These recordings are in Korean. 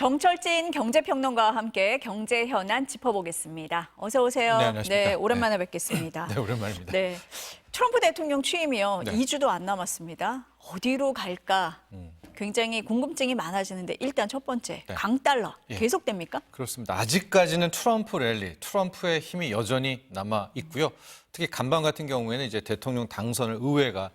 정철진 경제평론가와 함께 경제 현안 짚어보겠습니다. 어서 오세요. 네, 안녕하십니까. 네, 오랜만에 뵙겠습니다. 네, 오랜만입니다. 네, 트럼프 대통령 취임이요. 네. 2주도 안 남았습니다. 어디로 갈까? 굉장히 궁금증이 많아지는데 일단 첫 번째, 네. 강달러 예. 계속됩니까? 그렇습니다. 아직까지는 트럼프 랠리, 트럼프의 힘이 여전히 남아 있고요. 특히 간밤 같은 경우에는 이제 대통령 당선을 의회가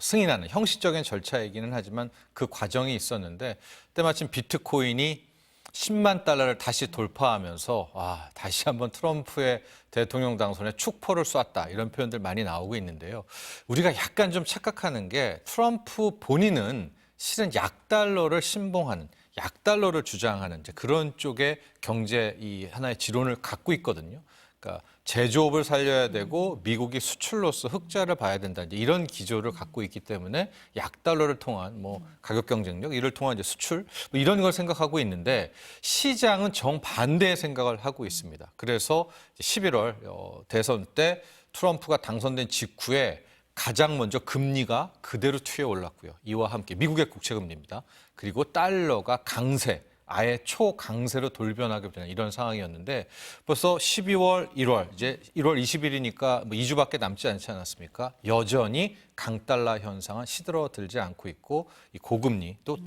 승인하는 형식적인 절차이기는 하지만 그 과정이 있었는데 때마침 비트코인이 10만 달러를 다시 돌파하면서 다시 한번 트럼프의 대통령 당선에 축포를 쐈다 이런 표현들 많이 나오고 있는데요. 우리가 약간 좀 착각하는 게 트럼프 본인은 실은 약달러를 신봉하는 약달러를 주장하는 이제 그런 쪽의 경제 이 하나의 지론을 갖고 있거든요. 그러니까 제조업을 살려야 되고 미국이 수출로서 흑자를 봐야 된다. 이제 이런 기조를 갖고 있기 때문에 약달러를 통한 뭐 가격 경쟁력 이를 통한 이제 수출 뭐 이런 걸 생각하고 있는데 시장은 정반대의 생각을 하고 있습니다. 그래서 11월 대선 때 트럼프가 당선된 직후에 가장 먼저 금리가 그대로 튀어 올랐고요. 이와 함께 미국의 국채 금리입니다. 그리고 달러가 강세, 아예 초강세로 돌변하게 되는 이런 상황이었는데 벌써 12월, 1월, 이제 1월 20일이니까 뭐 2주밖에 남지 않지 않았습니까? 여전히 강달러 현상은 시들어들지 않고 있고 이 고금리 또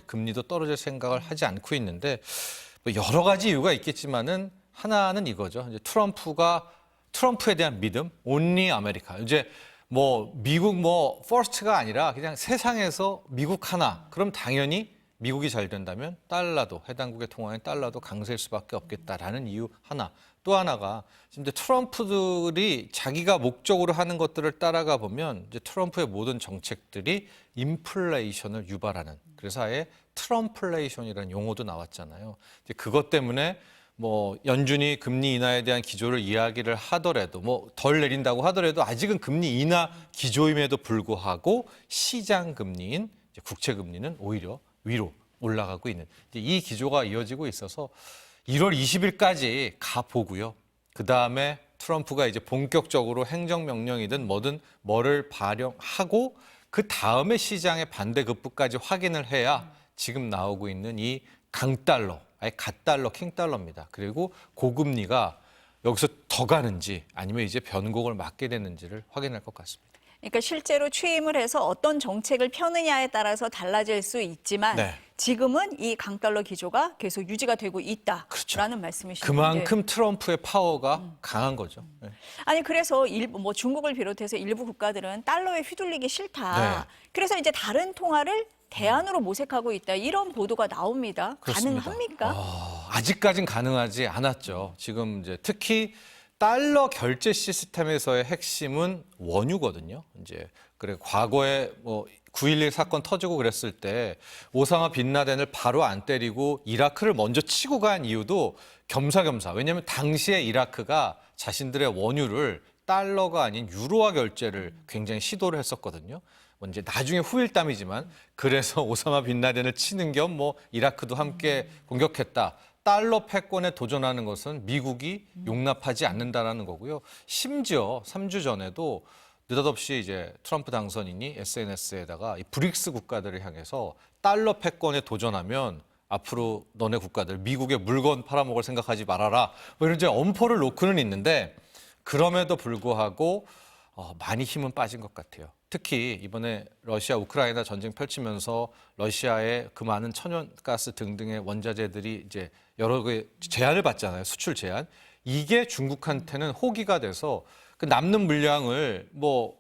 금리도 떨어질 생각을 하지 않고 있는데 뭐 여러 가지 이유가 있겠지만은 하나는 이거죠. 이제 트럼프에 대한 믿음, 온리 아메리카. 이제 뭐 미국 퍼스트가 아니라 그냥 세상에서 미국 하나. 그럼 당연히 미국이 잘 된다면 달러도 해당국에 통화하는 달러도 강세일 수밖에 없겠다라는 이유 하나. 또 하나가 지금 트럼프들이 자기가 목적으로 하는 것들을 따라가 보면 이제 트럼프의 모든 정책들이 인플레이션을 유발하는. 그래서 아예 트럼플레이션이라는 용어도 나왔잖아요. 이제 그것 때문에 뭐 연준이 금리 인하에 대한 기조를 이야기를 하더라도 뭐 덜 내린다고 하더라도 아직은 금리 인하 기조임에도 불구하고 시장 금리인 국채 금리는 오히려 위로 올라가고 있는 이 기조가 이어지고 있어서 1월 20일까지 가보고요. 그다음에 트럼프가 이제 본격적으로 행정명령이든 뭐를 발령하고 그 다음에 시장의 반대 급부까지 확인을 해야 지금 나오고 있는 이 강달러, 아예 갓달러, 킹달러입니다. 그리고 고금리가 여기서 더 가는지 아니면 이제 변곡을 맞게 되는지를 확인할 것 같습니다. 그러니까 실제로 취임을 해서 어떤 정책을 펴느냐에 따라서 달라질 수 있지만 네. 지금은 이 강달러 기조가 계속 유지가 되고 있다라는 그렇죠. 말씀이시죠. 그만큼 트럼프의 파워가 강한 거죠. 네. 아니 그래서 뭐 중국을 비롯해서 일부 국가들은 달러에 휘둘리기 싫다. 네. 그래서 이제 다른 통화를 대안으로 모색하고 있다. 이런 보도가 나옵니다. 그렇습니다. 가능합니까? 아직까진 가능하지 않았죠. 지금 이제 특히 달러 결제 시스템에서의 핵심은 원유거든요. 이제 그래 과거에 뭐 9.11 사건 터지고 그랬을 때 오사마 빈라덴을 바로 안 때리고 이라크를 먼저 치고 간 이유도 겸사겸사. 왜냐하면 당시에 이라크가 자신들의 원유를 달러가 아닌 유로화 결제를 굉장히 시도를 했었거든요. 뭐 이제 나중에 후일담이지만 그래서 오사마 빈라덴을 치는 겸 뭐 이라크도 함께 공격했다. 달러 패권에 도전하는 것은 미국이 용납하지 않는다라는 거고요. 심지어 3주 전에도 느닷없이 이제 트럼프 당선인이 SNS에다가 이 브릭스 국가들을 향해서 달러 패권에 도전하면 앞으로 너네 국가들 미국의 물건 팔아먹을 생각하지 말아라. 뭐 이런 이제 엄포를 놓고는 있는데 그럼에도 불구하고 많이 힘은 빠진 것 같아요. 특히 이번에 러시아 우크라이나 전쟁 펼치면서 러시아의 그 많은 천연가스 등등의 원자재들이 이제 여러 개 제한을 받잖아요. 수출 제한. 이게 중국한테는 호기가 돼서 그 남는 물량을 뭐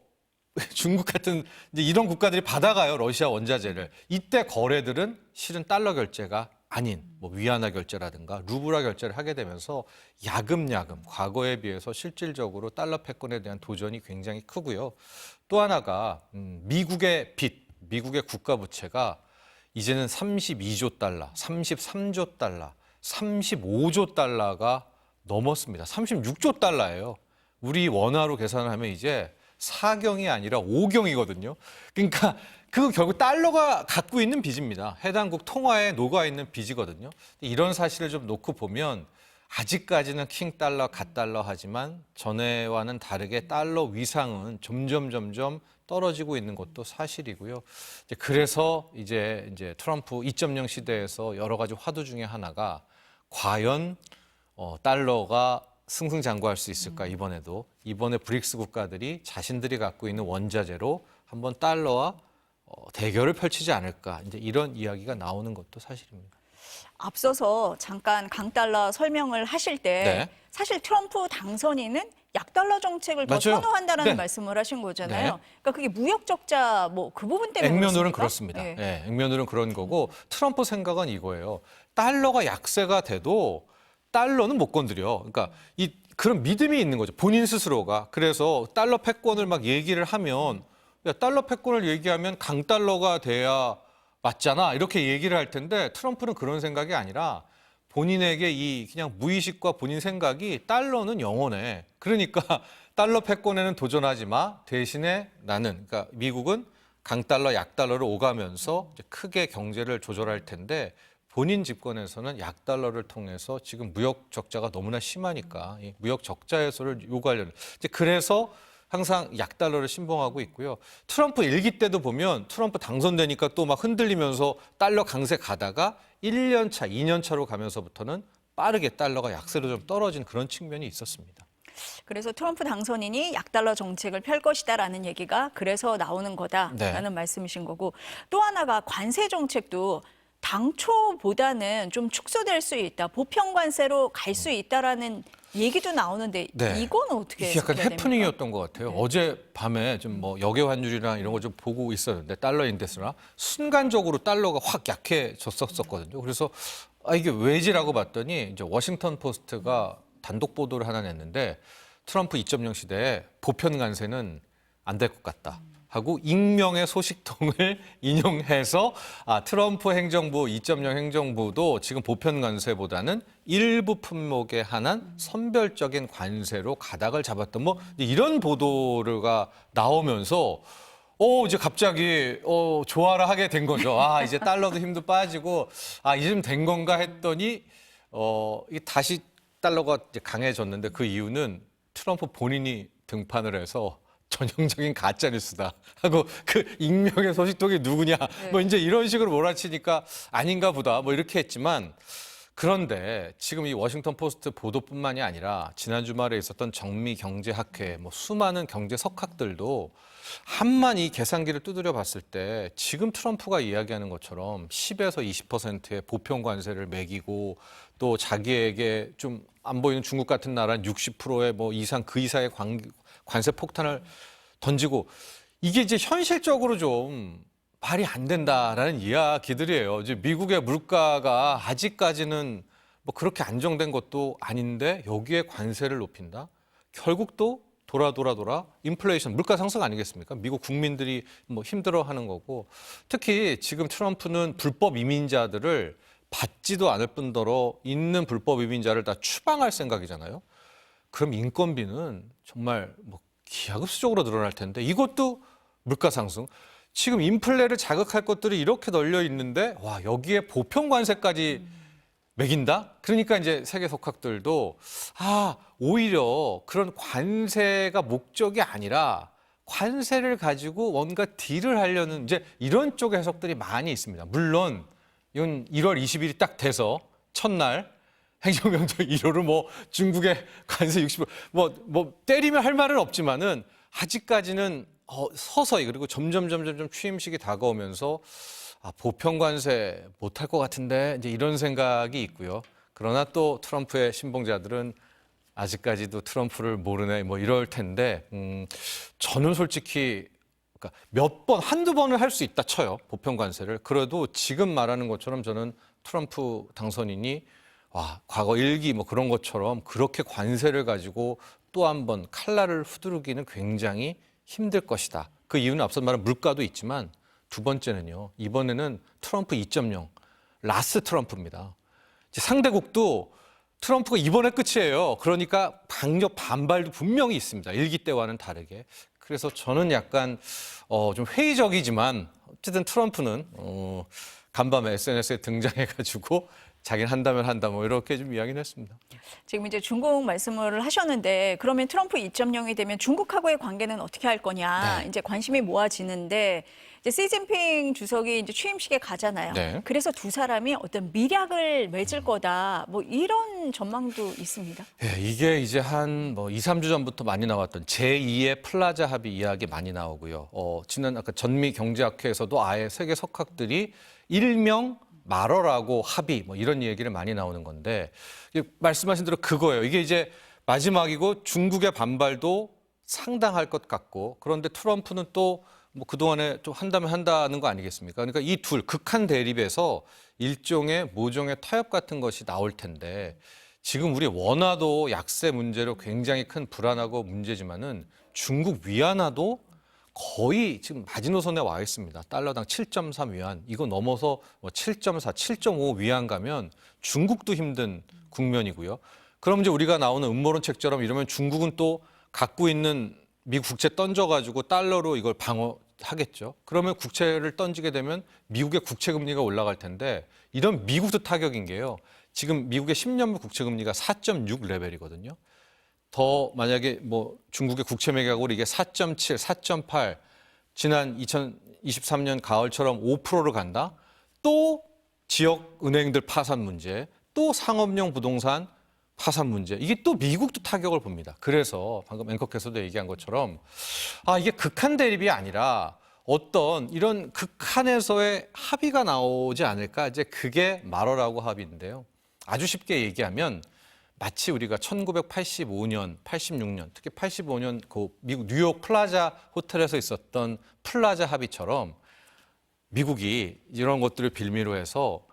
중국 같은 이제 이런 국가들이 받아가요. 러시아 원자재를. 이때 거래들은 실은 달러 결제가 아닌 뭐 위안화 결제라든가 루블화 결제를 하게 되면서 야금야금 과거에 비해서 실질적으로 달러 패권에 대한 도전이 굉장히 크고요. 또 하나가 미국의 빚, 미국의 국가 부채가 이제는 32조 달러, 33조 달러, 35조 달러가 넘었습니다. 36조 달러예요. 우리 원화로 계산을 하면 이제 4경이 아니라 5경이거든요. 그러니까 그거 결국 달러가 갖고 있는 빚입니다. 해당국 통화에 녹아 있는 빚이거든요. 이런 사실을 좀 놓고 보면 아직까지는 킹 달러, 갓 달러 하지만 전에와는 다르게 달러 위상은 점점 떨어지고 있는 것도 사실이고요. 그래서 이제 트럼프 2.0 시대에서 여러 가지 화두 중에 하나가 과연 달러가 승승장구할 수 있을까 이번에 브릭스 국가들이 자신들이 갖고 있는 원자재로 한번 달러와 대결을 펼치지 않을까 이제 이런 이야기가 나오는 것도 사실입니다. 앞서서 잠깐 강달러 설명을 하실 때 네. 사실 트럼프 당선인은 약달러 정책을 더 맞아요. 선호한다라는 네. 말씀을 하신 거잖아요. 네. 그러니까 그게 무역 적자 뭐 그 부분 때문에 액면으로는 그렇습니까? 그렇습니다. 네. 예, 액면으로는 그런 거고 트럼프 생각은 이거예요. 달러가 약세가 돼도 달러는 못 건드려. 그러니까 그런 믿음이 있는 거죠. 본인 스스로가. 그래서 달러 패권을 막 얘기를 하면 야, 달러 패권을 얘기하면 강달러가 돼야 맞잖아. 이렇게 얘기를 할 텐데 트럼프는 그런 생각이 아니라 본인에게 이 그냥 무의식과 본인 생각이 달러는 영원해. 그러니까 달러 패권에는 도전하지 마. 대신에 나는 그러니까 미국은 강달러, 약달러를 오가면서 이제 크게 경제를 조절할 텐데 본인 집권에서는 약달러를 통해서 지금 무역 적자가 너무나 심하니까 이 무역 적자 해소를 요구하려는. 이제 그래서 항상 약달러를 신봉하고 있고요. 트럼프 일기 때도 보면 트럼프 당선되니까 또 막 흔들리면서 달러 강세 가다가 1년 차, 2년 차로 가면서부터는 빠르게 달러가 약세로 좀 떨어진 그런 측면이 있었습니다. 그래서 트럼프 당선인이 약달러 정책을 펼 것이다라는 얘기가 그래서 나오는 거다라는 말씀이신 거고 또 하나가 관세 정책도 당초보다는 좀 축소될 수 있다. 보편 관세로 갈 수 있다라는 얘기도 나오는데 네. 이건 어떻게 이게 약간 해석해야 됩니까? 해프닝이었던 것 같아요. 어젯밤에 좀 뭐 역외 환율이나 이런 거 좀 보고 있었는데 달러 인덱스나 순간적으로 달러가 확 약해졌었거든요. 그래서 이게 왜지라고 봤더니 이제 워싱턴 포스트가 단독 보도를 하나 냈는데 트럼프 2.0 시대에 보편 관세는 안 될 것 같다. 하고 익명의 소식통을 인용해서 트럼프 행정부 2.0 행정부도 지금 보편 관세보다는 일부 품목에 한한 선별적인 관세로 가닥을 잡았던 뭐 이런 보도가 나오면서 이제 갑자기 좋아라 하게 된 거죠. 이제 달러도 힘도 빠지고 이쯤 된 건가 했더니 이게 다시 달러가 이제 강해졌는데 그 이유는 트럼프 본인이 등판을 해서 전형적인 가짜 뉴스다 하고 그 익명의 소식통이 누구냐 뭐 이제 이런 식으로 몰아치니까 아닌가 보다 뭐 이렇게 했지만 그런데 지금 이 워싱턴 포스트 보도뿐만이 아니라 지난 주말에 있었던 정미 경제학회 뭐 수많은 경제 석학들도 한만 이 계산기를 두드려 봤을 때 지금 트럼프가 이야기하는 것처럼 10에서 20%의 보편 관세를 매기고 또 자기에게 좀 안 보이는 중국 같은 나라는 60%의 뭐 이상 그 이상의 관세 폭탄을 던지고 이게 이제 현실적으로 좀 말이 안 된다라는 이야기들이에요. 이제 미국의 물가가 아직까지는 뭐 그렇게 안정된 것도 아닌데 여기에 관세를 높인다? 결국 또 돌아 인플레이션, 물가 상승 아니겠습니까? 미국 국민들이 뭐 힘들어하는 거고 특히 지금 트럼프는 불법 이민자들을 받지도 않을 뿐더러 있는 불법 이민자를 다 추방할 생각이잖아요. 그럼 인건비는 정말 뭐 기하급수적으로 늘어날 텐데 이것도 물가 상승. 지금 인플레를 자극할 것들이 이렇게 널려 있는데 여기에 보편 관세까지 매긴다? 그러니까 이제 세계 석학들도 오히려 그런 관세가 목적이 아니라 관세를 가지고 뭔가 딜을 하려는 이제 이런 쪽의 해석들이 많이 있습니다. 물론 이건 1월 20일이 딱 돼서 첫날 행정명령 1호로 뭐 중국의 관세 60% 뭐 때리면 할 말은 없지만은 아직까지는 서서히 그리고 점점 취임식이 다가오면서 보편 관세 못할 것 같은데 이제 이런 생각이 있고요. 그러나 또 트럼프의 신봉자들은 아직까지도 트럼프를 모르네 뭐 이럴 텐데 저는 솔직히 그러니까 몇 번, 한두 번을 할 수 있다 쳐요. 보편 관세를. 그래도 지금 말하는 것처럼 저는 트럼프 당선인이 과거 일기 뭐 그런 것처럼 그렇게 관세를 가지고 또 한 번 칼날을 후두르기는 굉장히 힘들 것이다. 그 이유는 앞서 말한 물가도 있지만 두 번째는요. 이번에는 트럼프 2.0, 라스 트럼프입니다. 이제 상대국도 트럼프가 이번에 끝이에요. 그러니까 강력 반발도 분명히 있습니다. 일기 때와는 다르게. 그래서 저는 약간 좀 회의적이지만 어쨌든 트럼프는 간밤에 SNS에 등장해가지고 자기는 한다면 한다 뭐 이렇게 좀 이야기는 했습니다. 지금 이제 중국 말씀을 하셨는데 그러면 트럼프 2.0이 되면 중국하고의 관계는 어떻게 할 거냐 네. 이제 관심이 모아지는데 이제 시진핑 주석이 이제 취임식에 가잖아요. 네. 그래서 두 사람이 어떤 밀약을 맺을 거다 뭐 이런 전망도 있습니다. 예, 이게 이제 한 뭐 2, 3주 전부터 많이 나왔던 제2의 플라자 합의 이야기 많이 나오고요. 지난 아까 전미 경제학회에서도 아예 세계 석학들이 일명 말어라고 합의 뭐 이런 얘기를 많이 나오는 건데 말씀하신 대로 그거예요. 이게 이제 마지막이고 중국의 반발도 상당할 것 같고 그런데 트럼프는 또 뭐 그동안에 좀 한다면 한다는 거 아니겠습니까? 그러니까 이 둘 극한 대립에서 일종의 모종의 타협 같은 것이 나올 텐데 지금 우리 원화도 약세 문제로 굉장히 큰 불안하고 문제지만은 중국 위안화도 거의 지금 마지노선에 와 있습니다. 달러당 7.3 위안. 이거 넘어서 뭐 7.4, 7.5 위안 가면 중국도 힘든 국면이고요. 그럼 이제 우리가 나오는 음모론 책처럼 이러면 중국은 또 갖고 있는 미국 국채 던져가지고 달러로 이걸 방어하겠죠. 그러면 국채를 던지게 되면 미국의 국채 금리가 올라갈 텐데 이런 미국도 타격인 게요. 지금 미국의 10년물 국채 금리가 4.6 레벨이거든요. 더 만약에 뭐 중국의 국채 매각으로 이게 4.7, 4.8 지난 2023년 가을처럼 5%로 간다. 또 지역 은행들 파산 문제, 또 상업용 부동산 파산 문제. 이게 또 미국도 타격을 봅니다. 그래서 방금 앵커께서도 얘기한 것처럼 이게 극한 대립이 아니라 어떤 이런 극한에서의 합의가 나오지 않을까? 이제 그게 말어라고 합의인데요. 아주 쉽게 얘기하면 마치 우리가 1985년, 86년, 특히 85년 그 미국 뉴욕 플라자 호텔에서 있었던 플라자 합의처럼 미국이 이런 것들을 빌미로 해서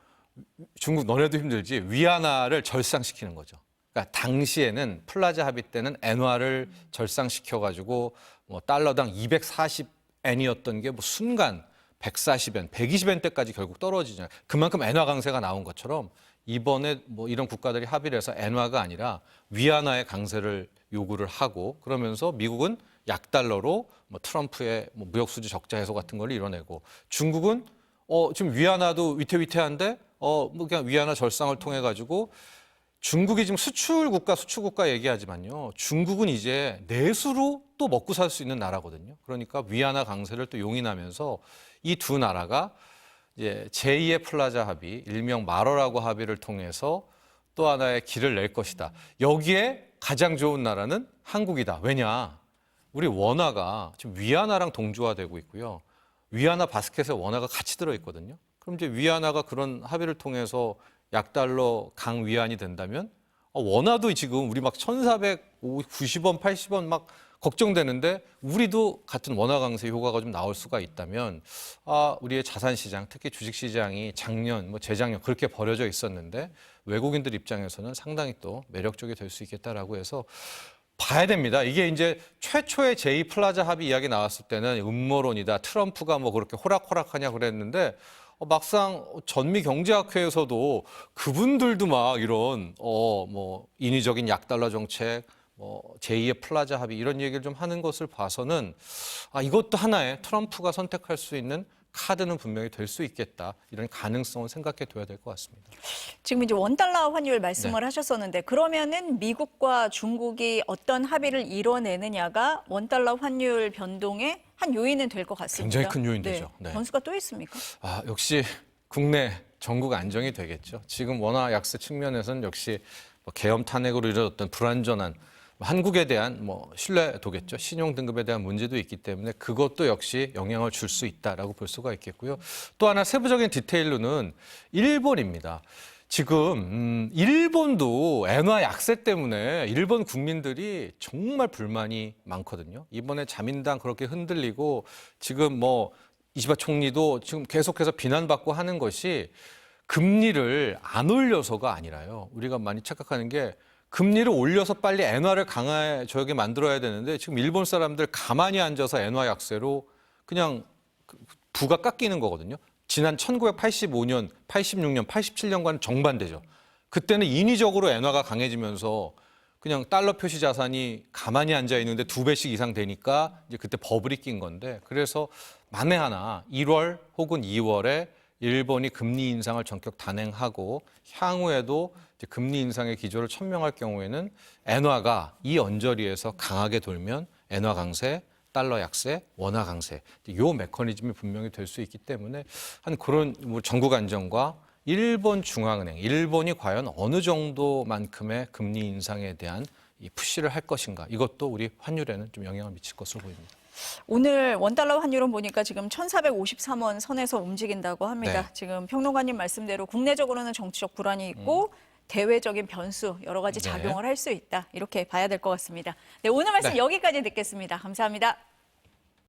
중국 너네도 힘들지 위안화를 절상시키는 거죠. 그러니까 당시에는 플라자 합의 때는 엔화를 절상시켜가지고 뭐 달러당 240엔이었던 게 뭐 순간 140엔, 120엔 때까지 결국 떨어지잖아요. 그만큼 엔화 강세가 나온 것처럼 이번에 뭐 이런 국가들이 합의를 해서 엔화가 아니라 위안화의 강세를 요구를 하고 그러면서 미국은 약달러로 뭐 트럼프의 뭐 무역 수지 적자 해소 같은 걸 이뤄내고 중국은 지금 위안화도 위태위태한데 뭐 그냥 위안화 절상을 통해 가지고 중국이 지금 수출 국가 얘기하지만요. 중국은 이제 내수로 또 먹고 살 수 있는 나라거든요. 그러니까 위안화 강세를 또 용인하면서 이 두 나라가 이제 제2의 플라자 합의, 일명 말어라고 합의를 통해서 또 하나의 길을 낼 것이다. 여기에 가장 좋은 나라는 한국이다. 왜냐? 우리 원화가 지금 위안화랑 동조화되고 있고요. 위안화 바스켓에 원화가 같이 들어있거든요. 그럼 이제 위안화가 그런 합의를 통해서 약달러 강위안이 된다면 원화도 지금 우리 막 1,490원, 80원 막 걱정되는데 우리도 같은 원화 강세 효과가 좀 나올 수가 있다면 우리의 자산 시장, 특히 주식 시장이 작년, 뭐 재작년 그렇게 버려져 있었는데 외국인들 입장에서는 상당히 또 매력적이 될 수 있겠다라고 해서 봐야 됩니다. 이게 이제 최초의 제2 플라자 합의 이야기 나왔을 때는 음모론이다. 트럼프가 뭐 그렇게 호락호락하냐 그랬는데 막상 전미 경제학회에서도 그분들도 막 이런 뭐 인위적인 약달러 정책, 뭐 제2의 플라자 합의 이런 얘기를 좀 하는 것을 봐서는 이것도 하나의 트럼프가 선택할 수 있는 카드는 분명히 될 수 있겠다. 이런 가능성을 생각해 둬야 될 것 같습니다. 지금 이제 원달러 환율 말씀을 하셨었는데 그러면은 미국과 중국이 어떤 합의를 이뤄내느냐가 원달러 환율 변동의 한 요인은 될 것 같습니다. 굉장히 큰 요인 되죠. 네. 변수가 또 있습니까? 역시 국내 전국 안정이 되겠죠. 지금 원화 약세 측면에서는 역시 뭐 계엄 탄핵으로 이뤄졌던 불안전한 한국에 대한 뭐 신뢰도겠죠. 신용 등급에 대한 문제도 있기 때문에 그것도 역시 영향을 줄 수 있다라고 볼 수가 있겠고요. 또 하나 세부적인 디테일로는 일본입니다. 지금 일본도 엔화 약세 때문에 일본 국민들이 정말 불만이 많거든요. 이번에 자민당 그렇게 흔들리고 지금 뭐 이시바 총리도 지금 계속해서 비난받고 하는 것이 금리를 안 올려서가 아니라요. 우리가 많이 착각하는 게 금리를 올려서 빨리 엔화를 강화하게 만들어야 되는데 지금 일본 사람들 가만히 앉아서 엔화 약세로 그냥 부가 깎이는 거거든요. 지난 1985년, 86년, 87년과는 정반대죠. 그때는 인위적으로 엔화가 강해지면서 그냥 달러 표시 자산이 가만히 앉아 있는데 2배씩 이상 되니까 이제 그때 버블이 낀 건데 그래서 만에 하나 1월 혹은 2월에 일본이 금리 인상을 전격 단행하고 향후에도 이제 금리 인상의 기조를 천명할 경우에는 엔화가 이 언저리에서 강하게 돌면 엔화 강세, 달러 약세, 원화 강세 이 메커니즘이 분명히 될 수 있기 때문에 한 그런 전국 안정과 일본 중앙은행, 일본이 과연 어느 정도만큼의 금리 인상에 대한 이 푸시를 할 것인가 이것도 우리 환율에는 좀 영향을 미칠 것으로 보입니다. 오늘 원달러 환율은 보니까 지금 1,453원 선에서 움직인다고 합니다. 네. 지금 평론가님 말씀대로 국내적으로는 정치적 불안이 있고 대외적인 변수 여러 가지 네. 작용을 할 수 있다. 이렇게 봐야 될 것 같습니다. 네, 오늘 말씀 네. 여기까지 듣겠습니다. 감사합니다.